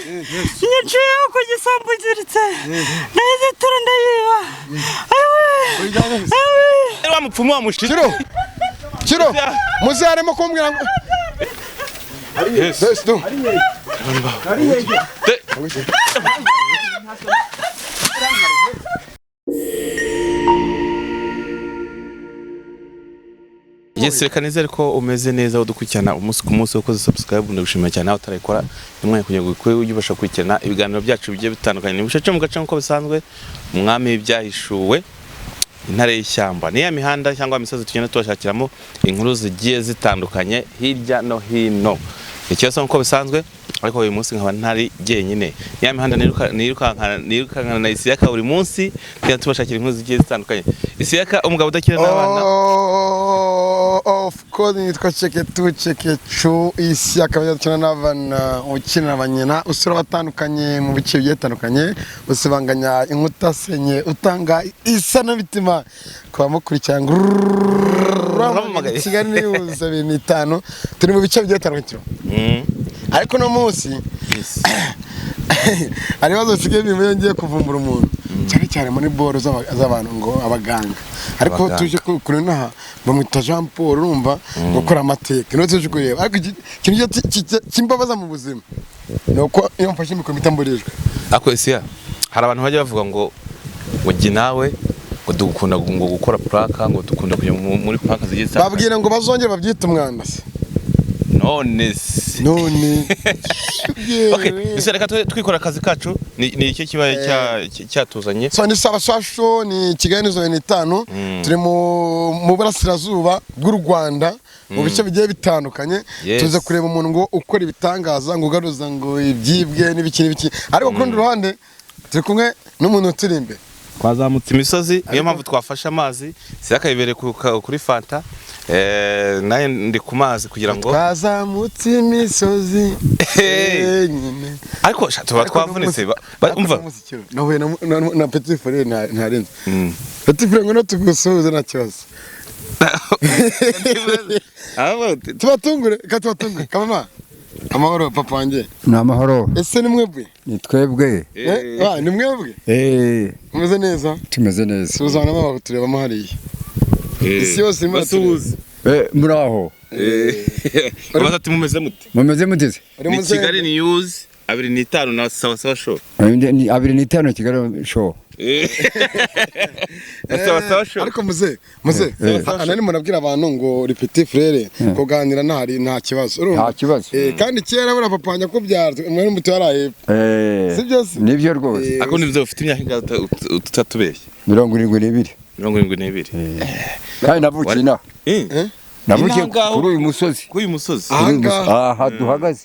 Niciye ku gisambu giritse. Nahise tura ndayiba. Ayiwe. Wa mupfumu wa mushiki. Kiro. Muzaremo kumbwira ngo Yes, do. Yes, reka nizere ko umeze neza udukurikirana umunsi ku munsi ukoze subscribe ndagushimira cyane aho utarayikora nimwe kugira ngo uyibasha kwikirana ibiganiro byacu bigiye bitandukanye nibushace mu gace nko bisanzwe umwami w'ibyahishuwe intare y'ishyamba ni ya mihanda cyangwa imisozi tugenda tubashakiramo inkuru zigiye zitandukanye hirya no hino ikibazo nko bisanzwe ariko uyu munsi nkaba ntari jyenyine ya mihanda nirukankana na Isiyaka buri munsi tugenda tubashakira inkuru zigiye zitandukanye Isiyaka umugabo udakira n'abana of course nitwa Cheketu Isiyaka badakina n'abana ukina abanyena usura batandukanye mu bice bigiye bitandukanye usibanganya inkuta senye utanga isana bitima kwa mukurikirana Kigali News 25 turi mu bice bigiye bitandukanye ariko no munsi ari bazosigaye bimeye kuvumbura umuntu cyane muri boro z'abantu ngo abaganga ariko tuje kuri naha bamwita Jean Paul urumva gukora amateka no tuje kureba ariko ikintu kimbabaza mu buzima nuko iyo mfashe mikoro mitamburijwe ako Isiya hari abantu bajya bavuga ngo jye nawe ngo dukunda ngo gukora plaka ngo dukunda kujya muri plaka zigiye zitandukanye babwira ngo bazongere babyita umwana se none okay ese reka twikora akazi kacu ni iki kibaye cyatuzanye so ni sabashasho ni Kigali 25 turi mu burasirazuba bw'u Rwanda mu bice bigiye bitandukanye tuze kureba umuntu ngo ukora ibitangaza ngo ugaruza ngo ibyibwe n'ibiki ariko ku rundi ruhande turi kumwe n'umuntu turi imbere twazamutse imisozi niyo mpamvu twafashe amazi Isiyaka yibere kuri fanta naye ndi ku mazi kugira ngo twazamutse imisozi ariko tuba twavunitse umva nahuye na Petit Frere ntarenze Petit Frere ngo no tugusuhuze na kibazo tubatungure kama amahoro papa wanjye ni amahoro ese ni mwebwe ni twebwe ni mwebwe umeze neza tumeze neza suzana mama turebamo hariya isi yose basuhuze muraho abazati mumeze mute ni Kigali News 25 na sawa show 25 Kigali show ariko muze anani munabwira abantu ngo Petit Frere kuganira nta kibazo kandi kera bura papa wanya kubyarwa umwe muto yaraye si byose nibyo rwose ako nibyo ufite imyaka utatubeshye 72 kandi navukiye na navukiye kuri uyu musozi aha duhagaze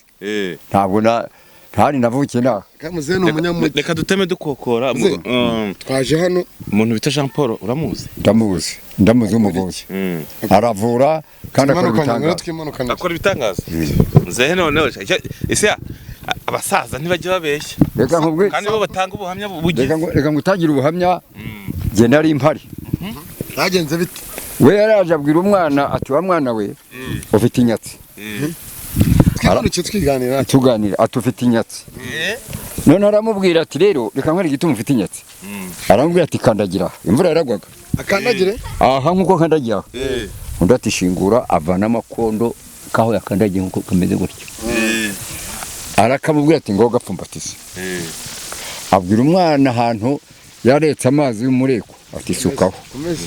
ntabwo ntari navukiye na kamuze no munyamuti reka duteme dukokora twaje hano umuntu bita Jean Paul uramuzi ndamuzi umuvuzi aravura kandi akora ibitangaza nzehe none ese abasaza ntibajye babeshya kandi bo batanga ubuhamya bugiye reka ngutangire ubuhamya je nari impari bagenze bite we yaraje abwira umwana ati wa mwana we ufite inyatsi tuganira atufite inyatsi none aramubwira ati rero reka nkwereke igituma ufite inyatsi aramubwira ati kandagira imvura yaragwaga akandagire aha nkuko kandagira undi ati shingura avana amakondo kaho yakandagiye nkuko kameze gutyo arakamubwira ati ngo gapfumbatize abwira umwana ahantu yaretse amazi y'umureko ati sukaho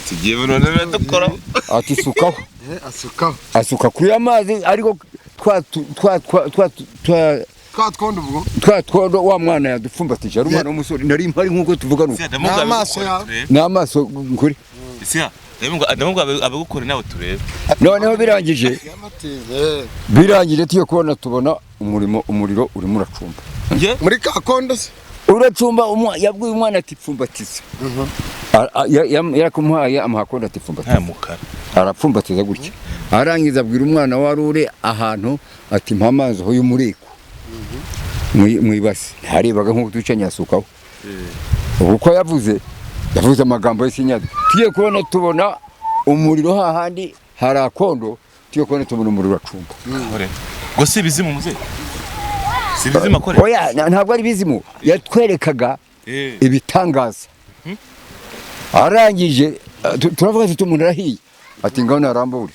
tugiye none dukora ati sukaho asuka kuri amazi ariko twatwondo wa mwana yadupfumbatije ari umwana w'umusore nari impari nkuko tuvuga n'amaso kuri Isiya ndamubwo abagukora nawe turebe noneho birangije tuye kubona tubona umuriro urimo uracumba muri kakondo se uracumba yabwiye umwana ati pfumbatiza yakumuhaye amahakondo ati pfumbatiza arapfumbatiza gutya arangiza abwira umwana warure ahantu ati mpa amazi ho y'umureko mwibase ntarebaga nkuko ducanye asukaho uko yavuze amagambo y'isinyado tugiye kubona tubona umuriro hahandi hari akondo tugiye kubona tubona umuriro uracumba gusa ibizimu muze si bizimu akora oya ntabwo ari bizimu yatwerekaga ibitangaza arangije turavuga ati umuntu arahiye ati ngaho narambure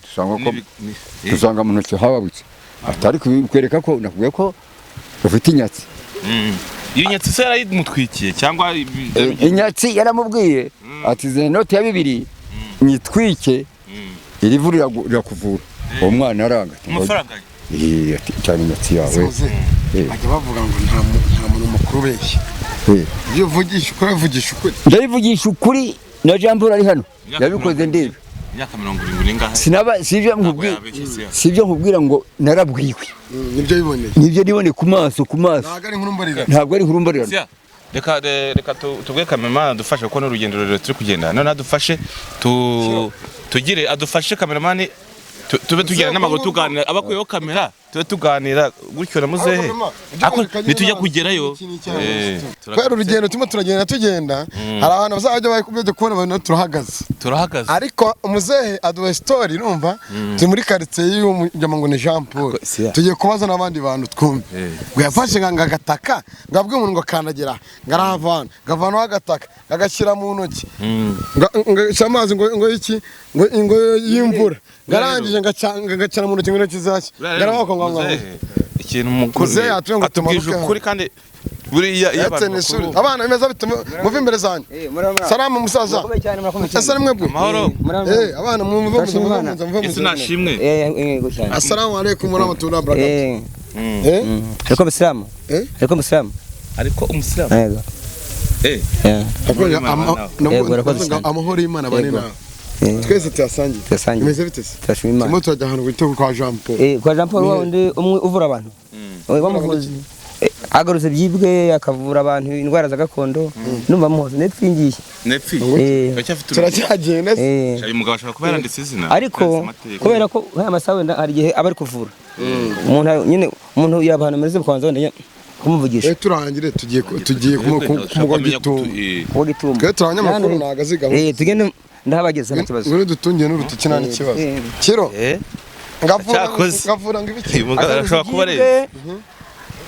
dusanga mu ntoki hababutse atari kwereka ko nakubwiye ko ufite inyatsi iyo nyatsi se yarayimutwikiye cyangwa inyatsi yaramubwiye ati zene note ya 2 nyitwike iri vuru rirakuvura uwo mwana aranga amafaranga ati cyane inyatsi yawe bajya bavuga ngo nta muntu mukuru benshi iyo uvugisha ukuri ndabivugisha ukuri na jambo ari hano yabikoze ndebe imyaka 70 ningahe sinaba sivyo nkubwira ngo narabwiwe nibyo nibone ku maso ntabwo ari nkurumbarira reka tubwe cameraman dufashe kuko n'urugendo rero turi kugenda none adufashe tugire adufashe cameraman tube tugenda n'amaguru tuganira abakuyeho kamera tube tuganira gutyo na muzehe ako bitujya kugerayo kwera urugendo tugenda hari abantu bazajya bakubye kubona abantu turahagaze ariko umuzehe aduwe story numva turi muri quartier y'umujyama ngo ni Jean Paul tugiye kubaza n'abandi bantu twumve ngo yafashe nganga gataka ngabwe umuntu ngo kandagira ngaravana gavana agataka agashyira mu ntoki ngashamazi ngo iki ngo y'imvura garangije ngacana mu ntoki n'intoki zaki garabako ngo ikintu mukuru atubwije ukuri kandi buriya yabantu abana bimeza bituma muve imbere zanyu salamu musaza asa nimwe bwo abana muve nashimwe assalamu alaykum wa rahmatullahi wa barakatuh ariko umusilamu amahoro y'Imana bane nawe twese tuyasangiye imeze bite se turashima Imana moto ajya hano kwito kwa Jean Paul kwa Jean Paul wundi umwe uvura abantu bamuvuze agarutse byibwe akavura abantu indwara za gakondo numva muhoze netfingiye turacyagenda cyari mugabo ashaka kuba yaranditse izina ariko kubera ko aya masaha wenda hari gihe abari kuvura umuntu nyine umuntu yabana meze kwanza wenda kumuvugisha turangire tugiye kumugwa twe turanyamakuru nagaziga tugende ndahabageze nta kibazo uri dutungiye n'urutuki nta kibazo kiro ngavura ngo ibiki ashobora kuba rero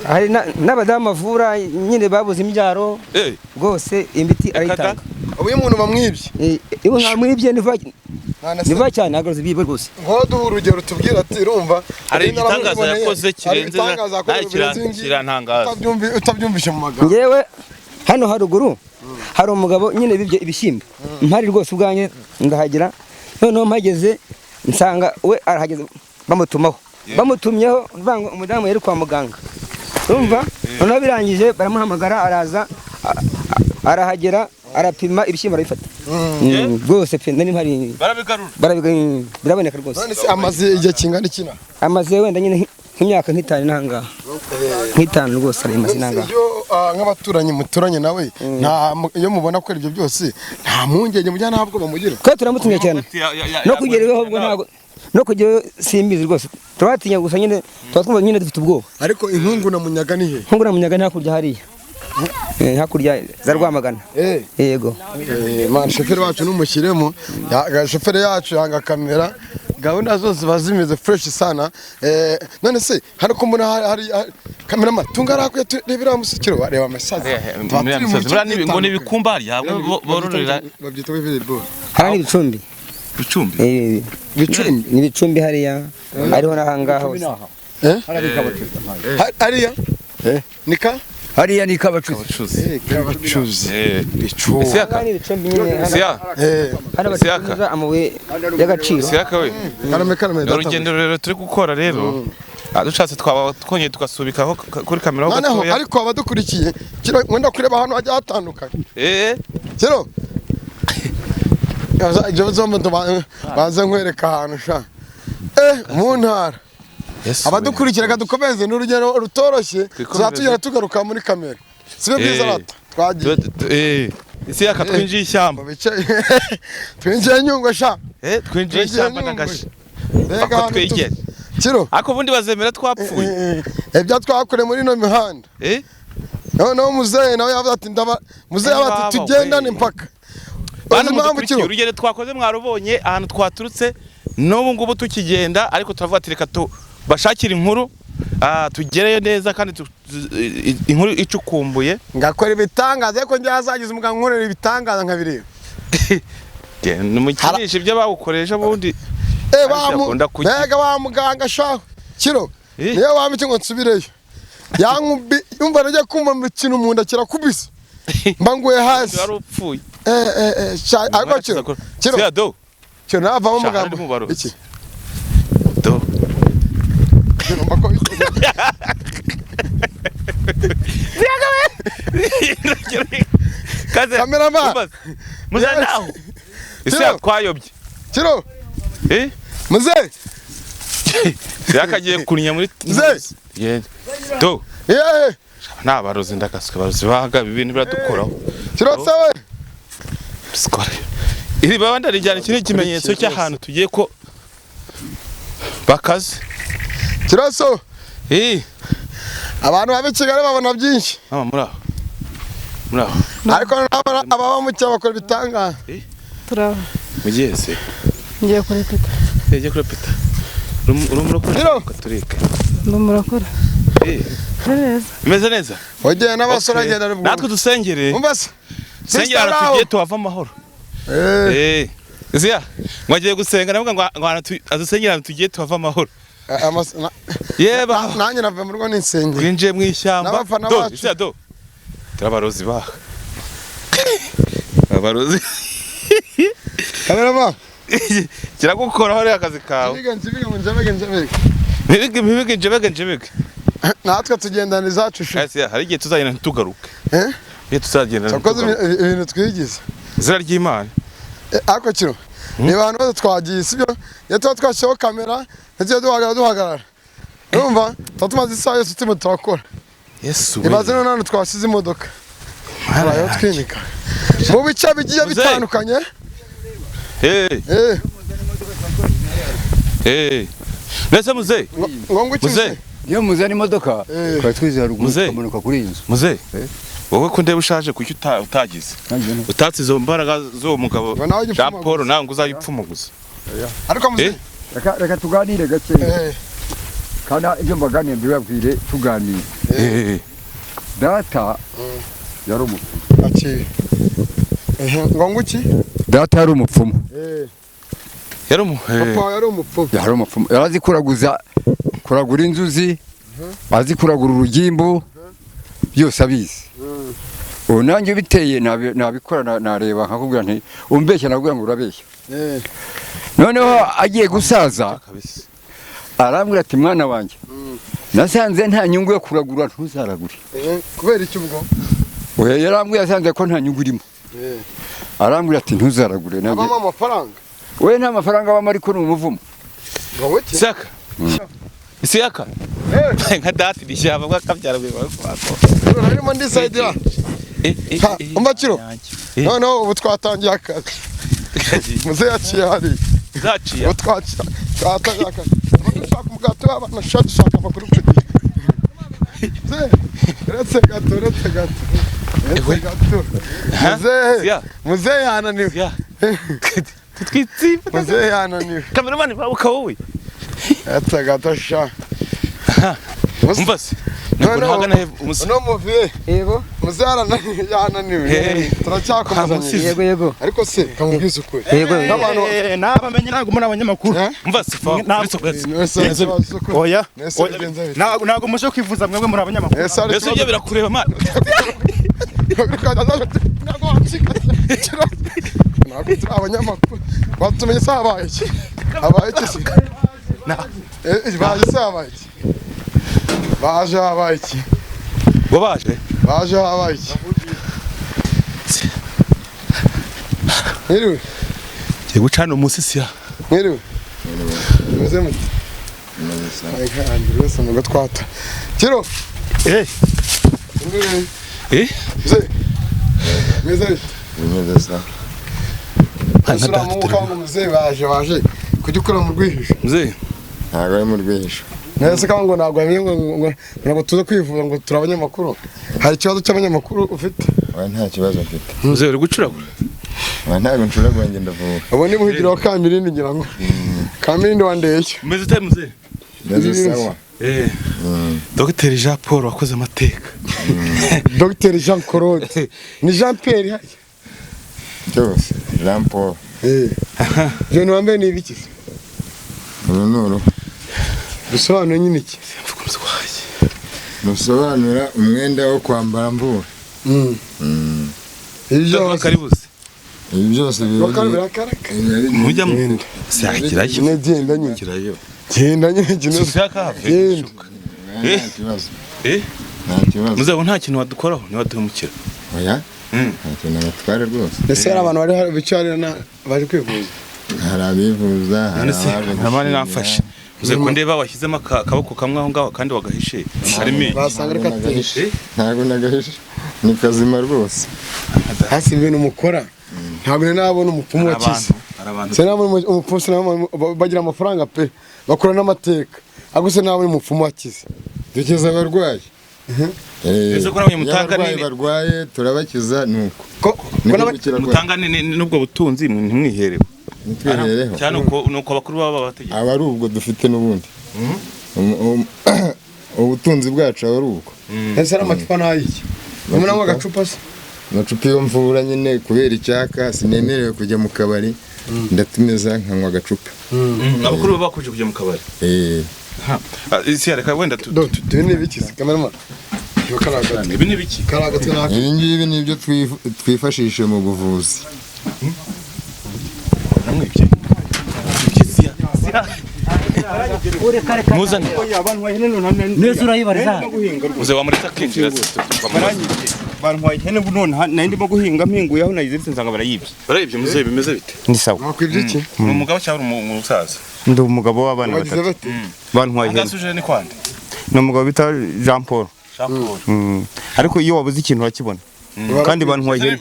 hari n'abadamu bavura nyine babuze imbyaro rwose imiti arayitanga uyu muntu bamwibye iwe nkamwibye niva cyane agarutse byibwe rwose nkoduha urugero tubwira ati rumva hari igitangaza yakoze kirenze kirantangaza utabyumvishe mu magambo ngewe hano haruguru hari umugabo nyine bibye ibishyimbo mpari rwose ubwanye ngahagera noneho mpageze nsanga we arahageze bamutumyeho banga umudamu yari kwa muganga urumva noneho birangije baramuhamagara araza arahagera arapima ibishyimbo arabifata rwose pe nari mpari biraboneka rwose none se amaze igihe kingana iki na amaze wenda nyine nk'imyaka nk'itanu nangaha nk'itanu rwose ari amaze nangaha nk'abaturanyi muturanye nawe iyo mubona ko ibyo byose nta mpungenge mujya ntabwo bamugira ko turamutumye cyane no kugeraho ubwo ntabwo no kujya simbizi rwose turatinya gusa nyine twatwumva nyine dufite ubwoba ariko inkungu na munyaga ni he inkungu na munyaga ni hakurya hariya hakurya za Rwamagana yego man shoferi wacu numushyiremo shoferi yacu yanga kamera gahunda zose bazimeze fresh sana none se hari ko mbona hari kamera tungara ko rebera musikiro bareba amasazi ngo ni bikumbari hamwe bororera babyita video hari ibicumbi ni ibicumbi hariya hariho nahangaho hariya nika hariya ni kabacuzi hano amabuye y'agaciro urugendo rero turi gukora rero dushatse twaba twongeye tugasubikaho kuri kamera ho gatoya ariko abadukurikiye wenda kureba hano hajya hatandukanye kiro ibyo zombi baze nkwereka ahantu sha mu ntara abadukurikira dukomeze n'urugero rutoroshye tuzatugera tugaruka muri kamera sibe bwiza rata twagiye isi yaka twinjiye ishyamba twinjiye nyungwe sha twinjiye ishyamba nagashe bako twegere kiro ako ubundi bazemera twapfuye ibyo twakore muri no mihanda noneho muzehe nawe yavuze ati muzehe ati tugendane mpaka urugero twakoze mwarubonye ahantu twaturutse n'ubu ngubu tukigenda ariko turavuga ati reka bashakira inkuru tugereyo neza kandi inkuru icukumbuye ngakora ibitangaza ariko njye hazagize umuganga nkorera ibitangaza nkabireba numukinisha ibyo bawukoresha bundi mbega wa muganga shaho kiro niyo wamike ngo nsubireyo yankubi yumva najya kumva mu kintu mu nda kirakubise mbanguye hasi wari upfuye ariko kiro kiro navamo umugambo iki do Kameraman muzanaho isi twayobye kiro muze yakagiye kunya muri do nabarozi ndakaswe barozi baga ibintu biradukoraho kiro sawe skore iri babanda rijyana ikintu kimenyetso cy'ahantu tugiye ko bakaze kiro so abantu babe Kigali babona byinshi mama muraho ariko ababa mu cyaba bakora bitanga turaba mugeze ngiye kurepeta ngiye kurepeta urumurokora katurika ndumurakora imeze neza wagiye n'abasore agenda ari natwe dusengere umva se sengera tugiye tuhava amahoro Zia mwagiye gusenga navuga ngo adusengera tugiye tuhava amahoro yeba nanjye nava mu rugo n'insengero winjiye mu ishyamba do turabarozi baha abarozi Kameraman kiragukoraho rero akazi kawe njebege natwe tugendana izacu hari igihe tuzagenda ntitugaruke iyo tuzagenda ibintu twigize izina ry'Imana ariko kiro niba abantu bose twagiye sibyo iyo tuba twashyizeho kamera ntitujye duhagarara urumva tuba tumaze isaha yose turimo turakora ibaze n'ahantu twasize imodoka turayo twinika mu bice bigiye bitandukanye nese muze iyo muzana imodoka twari twize haruguru tukamanuka kuri iyi nzu muze wowe ko ndeba ushaje kuki utagize utatse izo mbaraga z'uwo mugabo Jean Paul nawe ngo uzayipfumuguza ariko muze reka tuganire gake kandi ibyo mbaganire mbibabwire tuganire data yari umupfumu ngo nguki data yari umupfumu papa yari umupfumu yarazi kuragura inzuzi azi kuragura urugimbu byose abizi ubu nanjye biteye nabikora nareba nkakubwira nti umbeshya nabwira ngo urabeshya noneho agiye gusaza arambwira ati mwana wanjye nasanze nta nyungu yo kuragura ntuzaragure kubera iki ubwo yarambwira yasanze ko nta nyungu irimo arambwira ati ntuzaragure abamo amafaranga we nta mafaranga abamo ariko ni umuvumo saka isi yaka nka dati rishyamba bwakabyara bwako harimo ndisaidira umva kiro noneho ubu twatangiye akazi muze yaciye hari zaciye ubu twatangiye akazi dushaka umugati w'abana dushaka amakuru kuri uretse gato muze yananiwe muze yananiwe kameramani babuka wowe uretse gato sha umva se nagana umusi no muviye yego muze yananiwe turacyakomezanya yego ariko se kamubwiza ukuri yego n'abantu nabamenye ntago muri abanyamakuru umva se oya ntago muje kwivuza mwebwe muri abanyamakuru ese ibyo birakureba mana ntabwo turi abanyamakuru batumenye se habaye iki habaye iki se baje se habaye iki baje habaye iki ngo baje habaye iki mwiriwe ngiye gucana umusisi ya mwiriwe muze muti wese mugo twata kiro meze muze baje kujya ukora mu rwihisho muze ntabwo ari mu rwihisho nese kandi ngo ntabwo ngo tuze kwivuza ngo turi abanyamakuru hari ikibazo cy'abanyamakuru ufite nta kibazo mfite muze uri gucuragura ntabwo ncuragura ngenda vuba abo ni muhigira wa Kamirindi ngira ngo Kamirindi wandeye umeze ute muze ndazi sawa Dr Jean Paul wakoze amateka. Dr Jean Claude ni Jean Pierre haya cyose Jean Paul Jean wambaye ni ibiki nuru bisobanura nyine iki musobanura umwenda wo kwambara mvura ibyo karibuze ibi byose bakarabira karaka mujya mu sakirayo negenda nyine kirayo genda nyine gino saka nta kibazo muzabo nta kintu wadukoraho ni waduhumukira oya nta kintu batware rwose ese hari abantu bari bicarana baje kwivuza hari abivuza ntamane nafashe uze ko ndeba washyizemo akaboko kamwe aho ngaho kandi wagahishe harimo basanga reka tuhishe ntago nagahishe ni kazima rwose hasi ibintu mukora ntabwo nabona umupfumu wakize se nabona umupfumu bagira amafaranga pe bakora n'amateka aguse nabona umupfumu wakize dukiza abarwayi ese ko nabonye mutanga nini barwaye turabakiza nuko mutanga nubwo butunzi ntimwiherewe nitwihereho cyane nuko abakuru baba bategeka aba ari ubwo dufite n'ubundi ubutunzi bwacu aba ari ubwo ese ari amacupa n'ayiki umuntu anywa agacupa se amacupa iyo mvura nyine kubera icyaka sinemerewe kujya mu kabari ndatumiza nkanywa agacupa abakuru baba bakuje kujya mu kabari isi yareka wenda ibi ni ibiki kameraman ibi ni ibiki ibi ngibi ni ibyo twifashisha mu buvuzi muzane neza urayibariza uze wamuretse akinjira bantwaye ihene none nari ndimo guhinga mpinguye aho nayiziritse nsanga barayibye muze bimeze bite ni sawa mwakwibye iki ni umugabo cyangwa umusaza ndi umugabo w'abana bagize batatu bate bantwaye ihene agasuje ni kwande ni umugabo bita Jean Paul ariko iyo wabuze ikintu urakibona kandi bantwaye ihene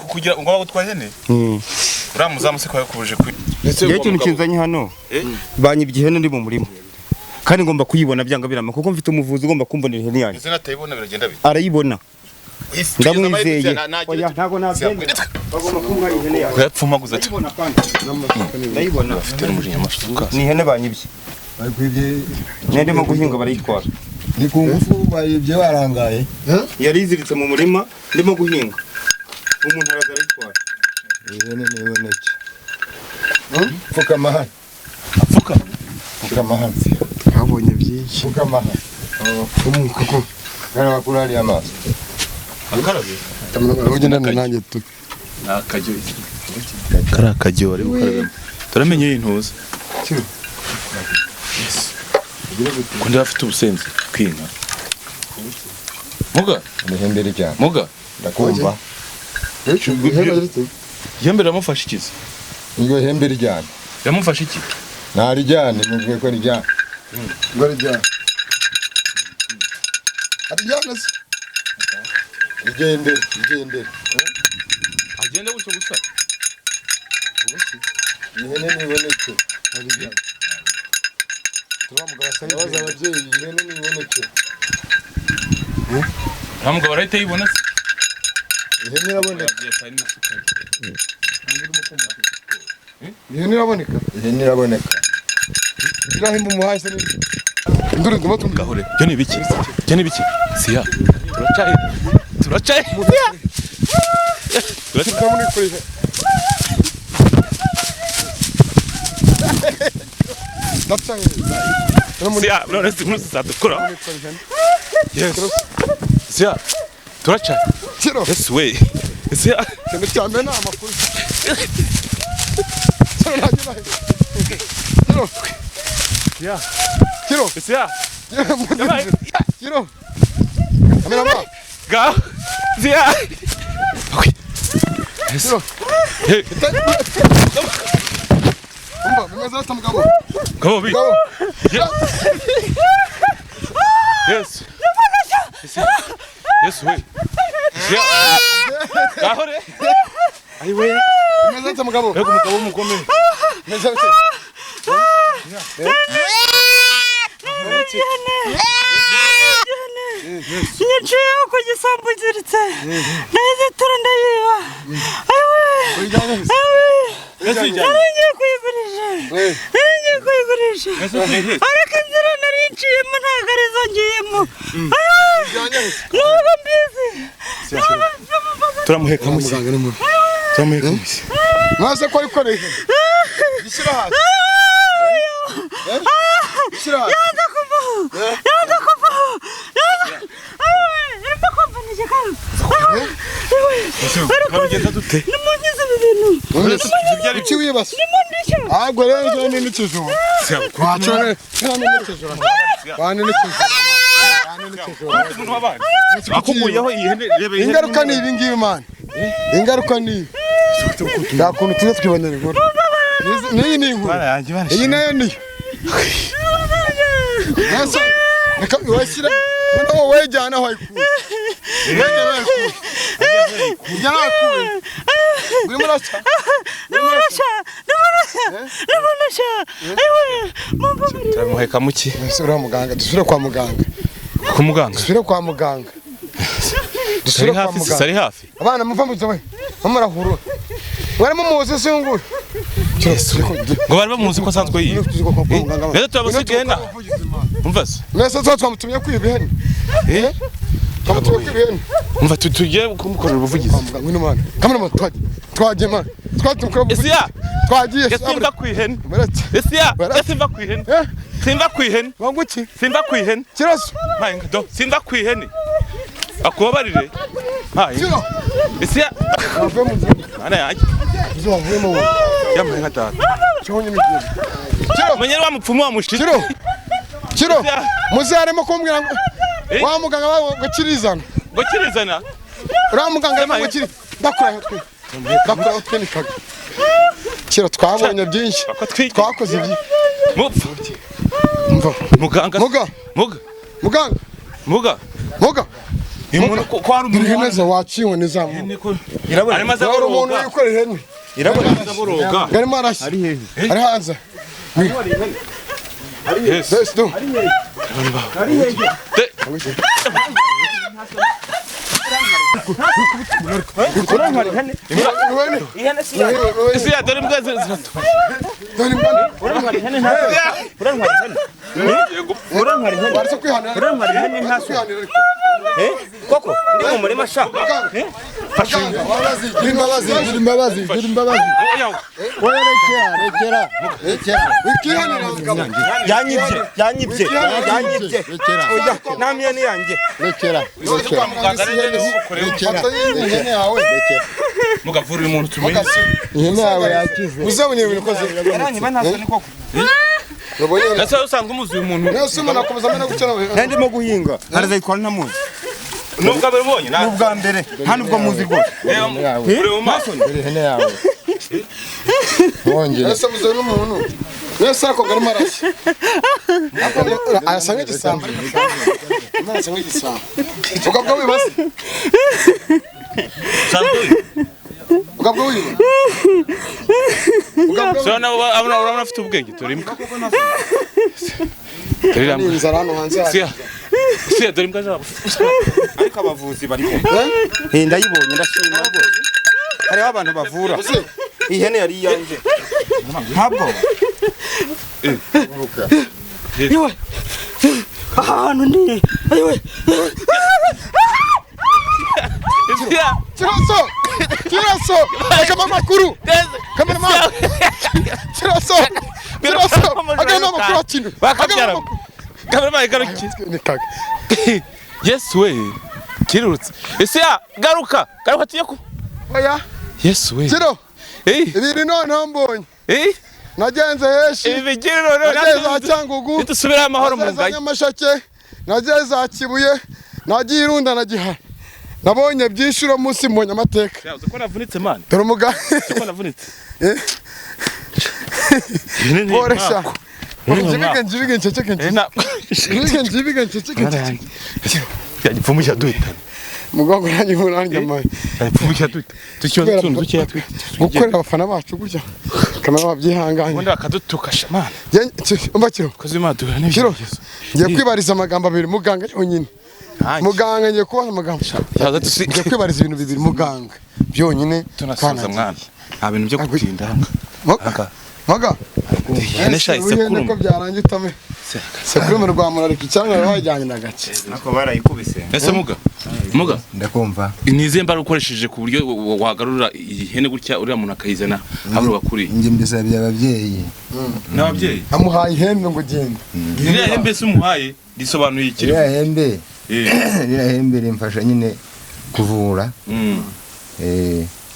kugira ngo bagutwaye ihene uramuzamu se kwaye kubuje kuri iyo kintu kinzanye hano banyibye ihene ndi mu murima kandi ngomba kuyibona byanga birama kuko mfite umuvuzi ugomba kumbonera ihene yanjye ese natayibona biragenda bite arayibona ndamwizeye oya ntago nabyenda bagomba kumwa ihene yanjye kuyapfumaguza ati ndayibona afite n'umujinya mashuka ni ihene banyibye ndimo guhinga barayitwara ni ku ngufu bayibye barangaye yari iziritse mu murima ndimo guhinga umuntu araza arayitwara ihene niboneke pfuka amahane apfuka pfuka amahane habonye byinshi pfuka amahane kuko gara bakuru hari amaso akarabe ugenda nanjye tu nakajyo karakajyo ari gukarabemo turamenye y'intuza kundi bafite ubusenzi kwinka muga ihembe ryane muga ndakumva ihembe ramufasha ikizi iryo hembe ryane ramufasha iki ntarijyane mubwiye ko rijyane ngo rijyane arijyane se rigendere agenda gutyo gusa ihene niboneke ndabaza ababyeyi ihene niboneke nta mugabo arahita yibona se ihene iraboneka ihene iraboneka ihene iraboneka irahimba umuhaye se n'ibiki induru ndimo tumva gahure byo ni ibiki siya turacaye tukamurikoresha ndacaye siya none si muzi zadukora yes siya turacaye kiro yes we siya kintu cya mbere ni amakuru kiro ntagira kiro siya kiro siya kiro kamerama ga siya okay yes kiro hey umva bimeze bata mugabo go big mugabo yes yes we siya gahure ayi we bimeze bata mugabo ego umugabo w'umugome bimeze bata Niciyeho ku gisambu nziritse ndayizitura ndayiba ayiwe ngiye kuyigurisha ariko inzira nari nciyemo ntabwo arizo ngiyemo ntabwo mbizi turamuheka musi maze ko arikoreye gishyira hasi gishyira hasi yanze kuvaho irimo kumvanije kandi babigenda dute nimungize ibi bintu iki wibase nimundishya ahubwo rero zo ni n'ikijumba twacone akukuyeho iyi hene rebe ingaruka ni ibi ngibi man ingaruka ni nta kuntu tuze twibonera inkuru n'iyi ni inkuru iyi nayo niyo reka washyira noneho wejyana aho ayikuye wejyana aho ayikuye ujyana aho ayikuye urimo urashya turamuheka muki dusubire muganga dusubire kwa muganga ku muganga dusubire kwa muganga sari hafi sari hafi abana muva mu zowe bamurahura warimo muzi singura ngo bari bamuzi ko asanzwe yiwe rero turabasigaye na umva se nese zo twamutumye kwibihene twamutumye kwibihene umva tugiye kumukorera ubuvugizi ngwino mana kamera twagiye mana twatumukora ese twagiye simba kwihene ese simba kwihene simba kwihene wanguki simba kwihene kiraso mpayinga do simba kwihene akubabarire mpayinga ese wave mu nzira ana yanjye zo wavuye mu yamaye nka data cyonye n'igiro kiro menyera wa mupfumu wa mushiti kiro muzaremo kumbwira ngo wa muganga wawe gakirizana ngo kirizana ura muganga arimo gukiri ndakura utwe nikaga kiro twabonye byinshi twakoze ibyi mupfu mva muganga muga umuntu ko hari umuntu ihene waciwe nizamu irabona arimo aza hari umuntu wikorera ihene irabona aza boroga garimo arashya ari hanze yes do ese ya dore mbwa ziratu koko ndi mu murima sha imbabazi yanyibye oya namye ni yanjye mugavurira umuntu tumenye ihene yawe yakize uzabonye ibintu koze yaranyiba ntazo ni koko ese usanzwe umuzi uyu muntu nese umuntu akomeza amena gukena ndimo guhinga harazayikora ntamuzi nubwo abibonye n'ubwa mbere nta nubwo muzi rwose ureba mu maso ihene yawe wongere nese muze n'umuntu nese ako garimo arashya arasa nk'igisambo arasa nk'igisambo ugabwa wibase ugabwa wiba so nabo abona afite ubwenge turimbwa inzara hano hanze siya dore imbwa zabo ariko abavuzi bari ndayibonye ndashima rwose hariho abantu bavura ihene yari iyanjye ntabwo yewe ahantu ndi yewe kiraso akama makuru kamera kiraso akama makuru akinu bakabyara kamera garuki nikaga yes we kirurutse ese garuka tiye ku oya yes we kiro ibiri none mbonye nagenze heshi ibigiriro nagenze za Cyangugu itusubira amahoro mu ngayi nyamashake nagenze za Kibuye nagiye irunda nagiha nabonye byishuro munsi mbonye amateka yavuze ko navunitse man dore umuga ko navunitse boresha njibige nceceke yagipfumu cyaduhita mugongo nanjye nkuranjye amaye yagipfumu cyaduhita tukiyo tuntu dukeya gukorera abafana bacu gutya kamera babyihanganye ubundi bakadutuka shamana umbakiro koze imadura n'ibyo ngiye kwibariza amagambo abiri muganga yonyine muganga ngiye kubaha amagambo ngiye kwibariza ibintu bibiri muganga byonyine tunasoza mwana nta bintu byo kutinda Moga ihene sha isekurume ko byarangiye utame sekurume rwa murarika cyangwa wajyanye na gace nako barayikubise ese muga ndakumva nize mbara ukoresheje ku buryo wagarura ihene gutya uriya muntu akayizana hamwe bakuri njye mbisabye ababyeyi n'ababyeyi amuhaye ihembe ngo genda iriya hembe se umuhaye risobanuye iki ririya hembe rimfasha nyine kuvura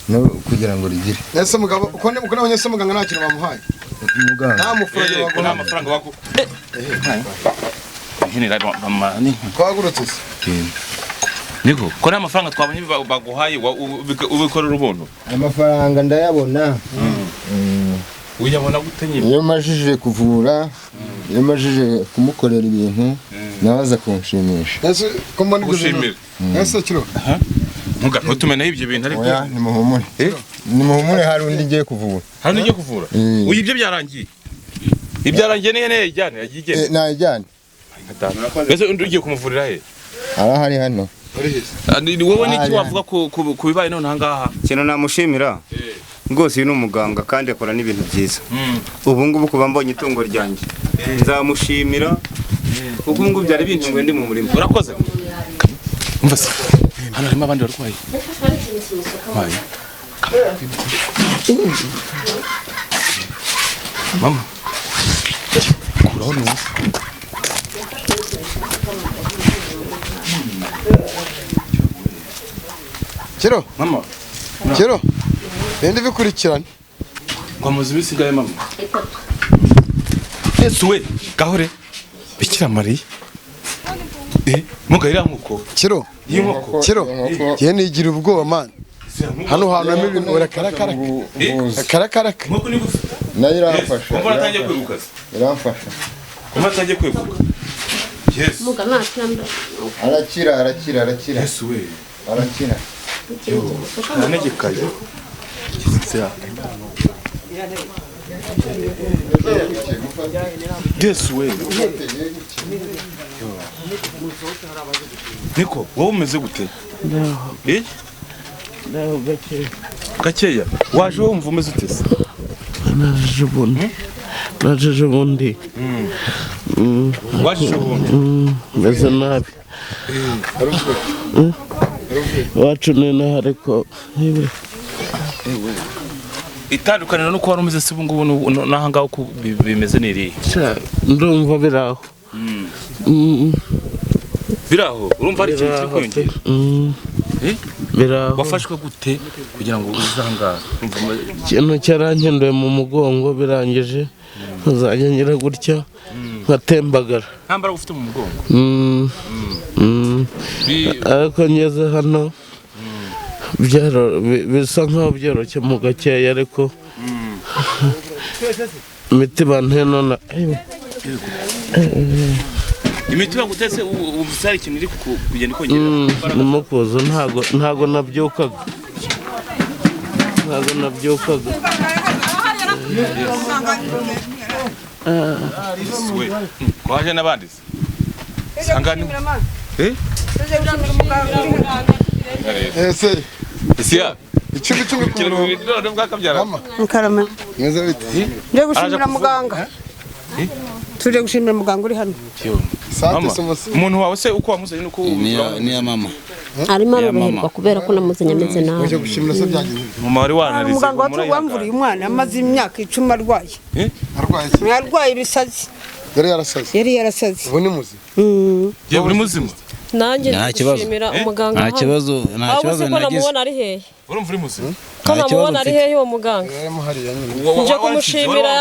no kugira ngo rigire ese mugabo uko nabonye se muganga nta kintu bamuhaye nta amafaranga bako ihene ramani twagurutse niko ko nta mafaranga twabonye baguhaye ubikorera ubuntu amafaranga ndayabona uyabona gute nyine iyo majije kuvura iyo majije kumukorera ibintu nawe aza kunshimisha ese ko mbona gushimira ese kiro muga ntutumeneho ibyo bintu ariko nimuhumure hari undi ngiye kuvura hari undi kuvura uyu ibyo byarangiye ibyarangiye n'ihene yajyane yagiye najyane mbese undi ugiye kumuvurira he arahari hano wowe n'iki wavuga ku bibaye none ahangaha kintu namushimira rwose uyu ni umuganga kandi akora n'ibintu byiza ubu ngubu kuba mbonye itungo ryanjye nzamushimira kuko ubu ngubu byari bintunguye ndi mu murimo urakoze umva se hano harimo abandi barwayi mama kuraho neza kiro mama kiro bende bikurikirana kwamuzi bisigaye mama Yesu we gahore Bikira Mariya muga ira nkuko kiro y'inkoko kiro ye nigira ubwoba man hano hantu hamwe ibintu urakarakara nkuko ni gusa nayo iramfasha umuntu atangiye kweguka iramfasha umuntu atangiye kweguka Yesu muga nakiramba arakira Yesu we arakira anegekaye Yesu we niko wowe umeze gute Ndaho gakeya waje wumva umeze ute se naje ubundi waje ubundi meze nabi wacu nina ariko itandukaniro nuko wari umeze se ubu ngubu n'ahangaha uko bimeze n'irihe ndumva biraho biraho urumva ari ikintu kiri kwiyongera biraho wafashwe gute kugira ngo uzangaha ikintu cyarankenduye mu mugongo birangije nkazajya ngira gutya nkatembagara nta mbaraga ufite mu mugongo ariko ngeze hano bisa nkaho byoroshye mu gakeya ariko imiti banteye none imiti bagutese ubu hari ikintu iri kugenda ikongera nimo kuza ntago nabyukaga waje n'abandi sangani ese isiya icumi none bwakabyara Mukarama. meze bite Nje gushimira muganga. Tuje gushimira muganga uri hano. sante somose umuntu wawe se uko wamuzanye nuko ni ya mama arimo aroroherwa kubera ko namuzanye ameze nabi uje gushimira se byagize mama wari wanarize Muganga wacu wamvuriye umwana amaze imyaka 10 arwaye. arwaye iki Yarwaye ibisazi. yari yarasaze ubu ni muzima ye uri muzima nanjye gushimira umuganga nta kibazo nagize namubona ari hehe urumva uri muzima ko namubona ari hehe uwo muganga yarimo hariya nyine nje kumushimira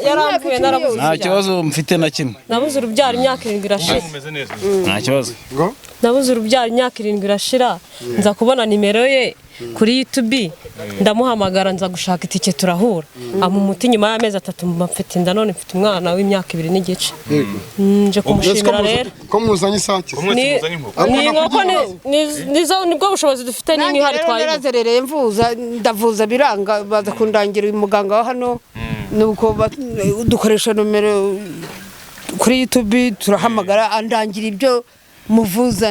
yaramvuye narabuze nta kibazo mfite na kimwe nabuze urubyaro imyaka 7 irashira umeze neza nta kibazo nabuze urubyaro imyaka 7 irashira nza kubona nimero ye kuri YouTube ndamuhamagara nza gushaka itike turahura amu muti nyuma y'amezi 3 mfite inda none mfite umwana w'imyaka 2 n'igice nje kumushimira rero ko muzanye isake ni nkoko nizo nibwo bushobozi dufite ni hari twaye narazerereye mvuza ndavuza biranga baza kundangira umuganga wa hano nuko dukoresha numero kuri YouTube turahamagara andangira ibyo muvuza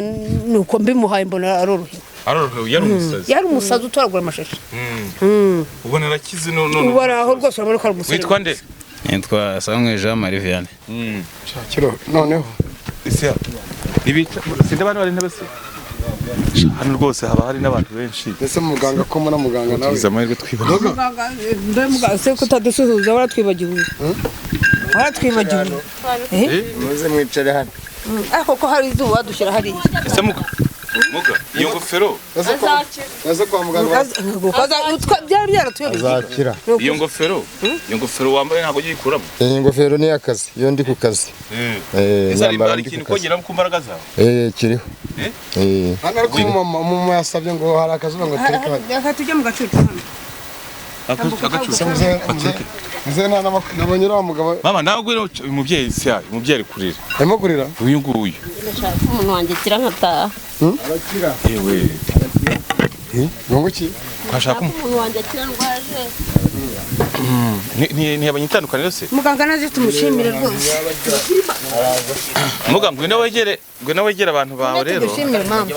nuko mbimuhaye mbona arorohe yari umusazi. yari umusazi utoragura amashashi. Ubona arakize none. ubona aho rwose urabona ko ari umusore. Witwa nde? Nitwa Samuel Jean Marie Vianney. Shakiro noneho Isia. Nibica sinde bana bari ntebese. Hano rwose haba hari n'abantu benshi. ese muganga ko muna muganga nawe Tugize amahirwe twibona. muganga se kutadusuhuza waratwibagiwe. waratwibagiwe. muze mwicare hano ariko ko hari izuba wadushyira hariya. Ese muga iyo ngofero ese kwa muganga byari byaratuyobeye. azakira iyo ngofero wambaye ntago yikuramo. iyi ngofero ni akazi iyo ndi ku kazi Ari ikintu kongera ku mbaraga zawe. kiriho hano ariko umumama yasabye ngo hari akazuba ngo tereke hano reka tujye mu gacucu hano. Mzee nabonye uriya mugabo Mama nawe uyu mubyeyi ari kurira. arimo kurira Uyu nguyu. umuntu wanjye kira nkataha. arakira Yewe. ngo ki Kwashaka umuntu wanjye kira ndwaje. ni abanyitandukaniro se. muganga naje tumushimire rwose. Muga ngwino wegere abantu bawe rero. Tumushimire mama.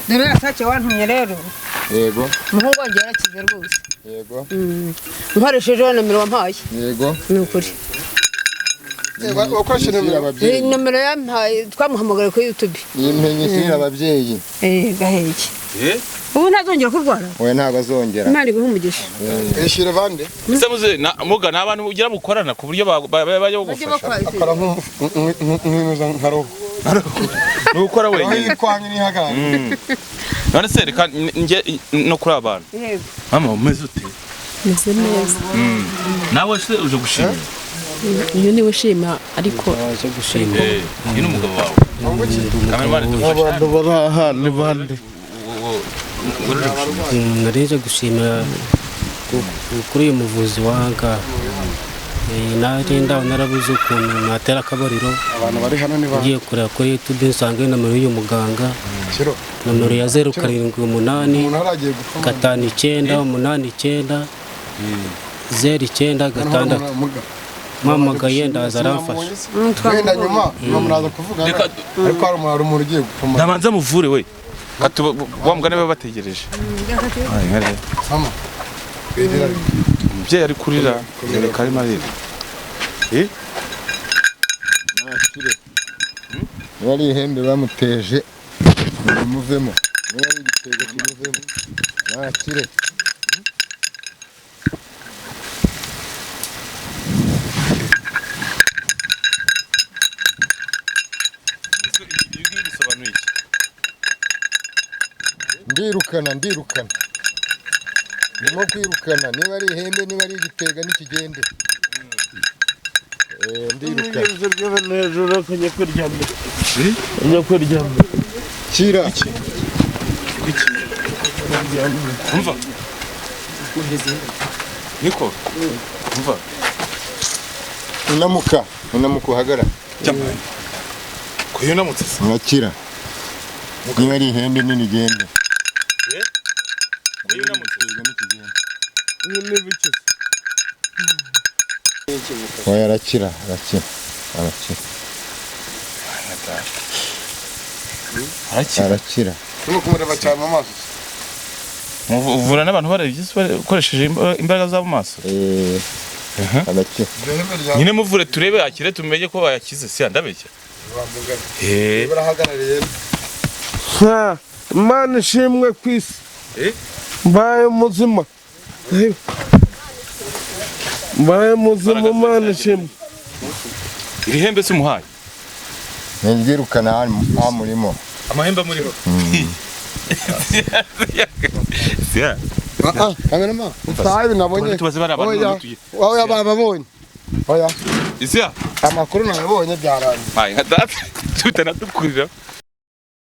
dore yatake wantumye rero. yego umuhungu wanjye yarakize rwose. yego nkoresheje nomero wampaye. yego ni ukuri. wakoresheje ababyeyi nomero yampaye twamuhamagara kuri YouTube. iyi mpenyeshyira ababyeyi gaheke. ubu ntazongera kurwara. we ntabwo azongera imana iguhe umugisha. yishyure bande Ese muze muga n'abantu ugira mukorana ku buryo bajya gufasha. akora nk'imeza nka roho Ni ukora wenyine. yikwanye n'ihagarara None se reka nge no kuri abantu. yego. Mama umeze ute? meze neza. Nawe se uje gushimira. Iyo niwe ushima ariko Waje gushima. Uyu ni umugabo wawe. Kameramani dufasha. abantu bari aha ni bande Narije gushimira kuri uyu muvuzi wanga. Narinda narabuze ukuntu natera akabariro. abantu bari hano ni bande Ngiye kureba kuri YouTube nsanga nomero y'uyu muganga. kiro Nomero ya 078 umuntu haragiye gupfa 59 09 mpamagaye ndaza aramfasha. wenda nyuma muraza kuvuga ariko hari umuntu ugiye gupfa Ndabanza muvure we. Wa mugane baba bategereje. mama Umubyeyi ari kurira. Reka ari marira. nakire niba ari ihembe bamuteje nimuvemo niba ari igitego kimuvemo nakire ndirukana ndimo kwirukana niba ari ihembe niba ari igitega n'ikigende ndirukana kira Umva. Niko. Umva. unamuka uhagara Jamani. Kuyo namutse. urakira niba ari ihembe nini igende Kuyo namutse. oya arakira arakira turimo kumureba cyane mu maso Uvura n'abantu bakoresheje imbaraga z'abo maso. arakira Nyine muvure turebe akire tumenye ko bayakize si andabeshya. barahagarariye Imana ishimwe ku isi mbaye muzima Imana ishimwe. Iri hembe se umuhaye. ntirukana hano murimo Amahembe muriho. Sia. kamerama utahaye nabonye Tubaze bari abantu oya bababonye oya Isia. amakuru nabonye byarangiye Hayi nka data tutana tukurira.